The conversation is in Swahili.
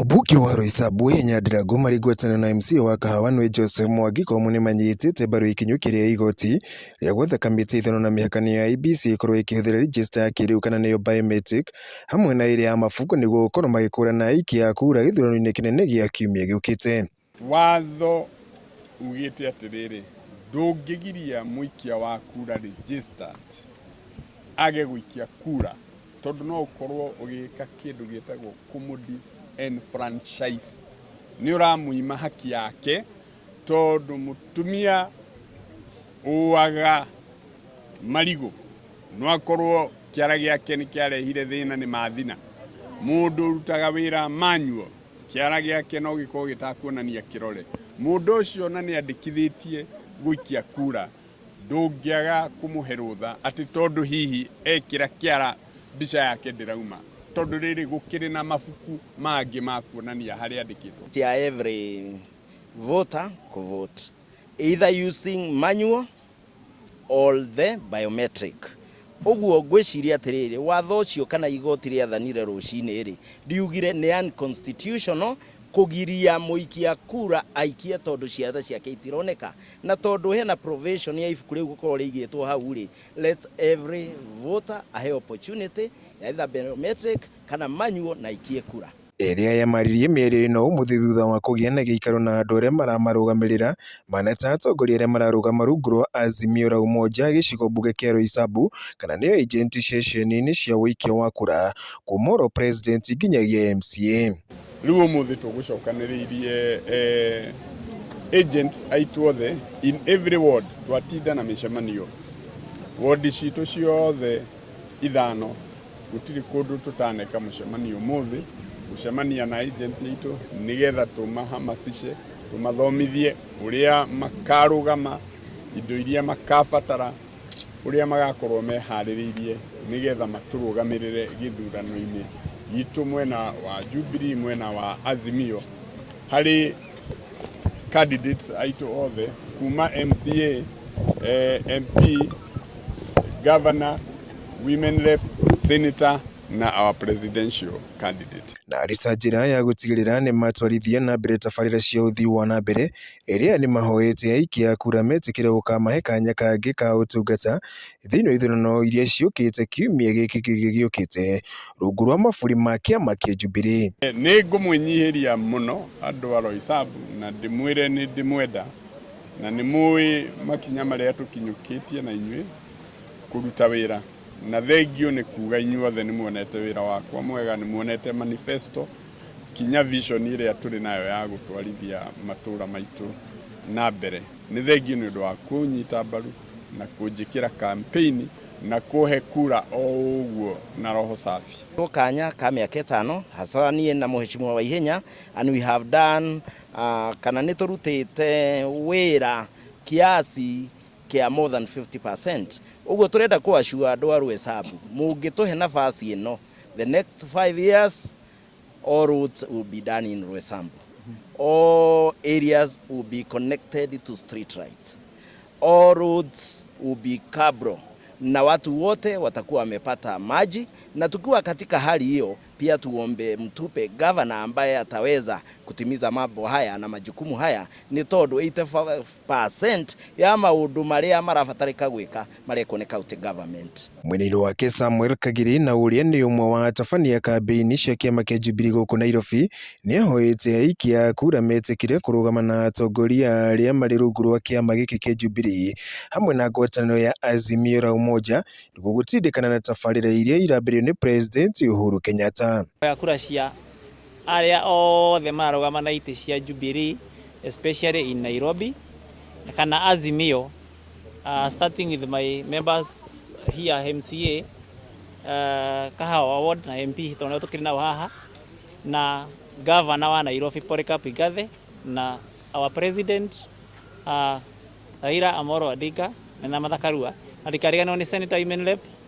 Obuki wa Roysambu Waihenya Ndirangu mari ngwataniro na MC wa Kahawa Joseph Komu ni manyitite mbaru ikinyukiria igoti ria gwetha kamiti ithano na mihakani ya IEBC ikorwo ikihuthira register ya kiriu kana niyo biometric hamwe na iri ya mabuku niguo gukorwo magikũrana akia kura githurano-ini kinene gia kiumia giukite. Watho ugite atiriri ndungigiria muikia wa kura registered age guikia kura tondu no ukorwo ugika kindu gitagwo commodities and franchise ni uramuima haki yake tondu mutumia uaga marigo no akorwo kiara giake ni kiarehire thina ni mathina mundu rutaga wira manual kiara giake no gikorwo gitakuonania kirore mundu ucio na ni andikithitie guikia kura ndungiaga kumuhe rutha ati tondu hihi ekira kiara bicha yake ndirauma tondu riri gukiri na mafuku mangi makuonania hari andikitwo tia every voter ko vote either using manual or the biometric. Uguo ngwiciria atiriri watho ucio kana igoti ria thanire rucini ri ndiugire ni unconstitutional kugiria muikia kura aikie tondu ciara ciake itironeka na tondu hena provision ya ifuku riu gukorwo rigitwo hau ri let every voter a opportunity either biometric kana manual na aikie kura. Eria yamarĩrie mĩario ĩno ũmũthĩ thutha wa kũgĩa na gĩikaro na andũ arĩa maramarũgamĩrĩra maneta atongoria arĩa mararũgama rungu rwa Azimio la Umoja gĩcigo mbunge kĩa Roysambu kana nĩyo agent ceceni-inĩ cia wĩikia wa kura kuma oro president nginyagia MCA. Rĩu ũmũthĩ tũgũcokanĩrĩirie agents aitu othe in every ward twatinda na mĩcemanio ward citũ ciothe ithano gũtirĩ kũndũ tũtaneka mũcemanio ũmũthĩ gucemania na agents itu nigetha tumahamasishe tumathomithie uria makarugama indo iria makabatara uria magakorwo meharĩrĩirie nigetha maturugamirire githurano-ini gitu mwena wa Jubilee mwena wa Azimio hari candidates aitu othe kuma MCA MP governor women rep senator na our presidential candidate. Na rita njĩra ya gũtigĩrĩra nĩ matwarithia na mbere tabarira cia uthii wa na mbere ĩrĩa nimahoete aikia kura metĩkĩre gũkamahe kanya kangĩ ka ũtungata thĩinĩ wa ithurano iria ciũkĩte kiumia gĩkĩ gĩũkĩte rungu rwa mabũri ma kĩama kĩa Jubilee. Nĩ ngũmũnyihiria mũno andũ a Roysambu na ndĩmwĩre nĩ ndĩmwenda na nĩ mũĩ makinya marĩa tũkinyũkĩtie na inyuĩ kũruta wĩra na thengio ni kuga inyuothe ni muonete wira wakwa mwega ni muonete manifesto kinya vision iria turi nayo ya gutwarithia matura maitu na mbere ni thengio ni undu wa kunyita mbaru na kunjikira campaign na kuhe kura oguo na roho safi kanya ka miaka 5 hasa nie na Mheshimiwa Waihenya and we have done kana niturutite wira kiasi kia more than 50%. Ugo turenda kuashua andu a Roysambu mungituhe nafasi ino the next 5 years all roads will be done in Roysambu. All areas will be connected to street light. All roads will be cabro na watu wote watakuwa wamepata maji na tukiwa katika hali hiyo pia tuombe mtupe governor ambaye ataweza kutimiza mambo haya na majukumu haya ni tondu 85% ya maundu maria marabatarika gwika mareko ni county government. Mwenendo wake Samuel Kagiri na uria ni umwe wa atabania kambeini cia kiama kia Jubilee guku Nairobi ni ahoete aikia kura metĩkĩre kũrũgama na atongoria arĩa marĩ rungu rwa kiama gĩkĩ kia Jubilee hamwe na ngwatanĩro ya Azimio la Umoja nĩguo gũtindĩkana na tabarĩra iria irambĩrĩirio ni President Uhuru Kenyatta. Kura cia aria othe mararugama na iti cia Jubilee especially in Nairobi kana Azimio starting with my members here MCA Kahawa Ward na MP tondu tukiri nao haha na governor wa Nairobi Polycarp na our president Raila Amolo Odinga na Martha Karua na dikariganwo ni senator women rep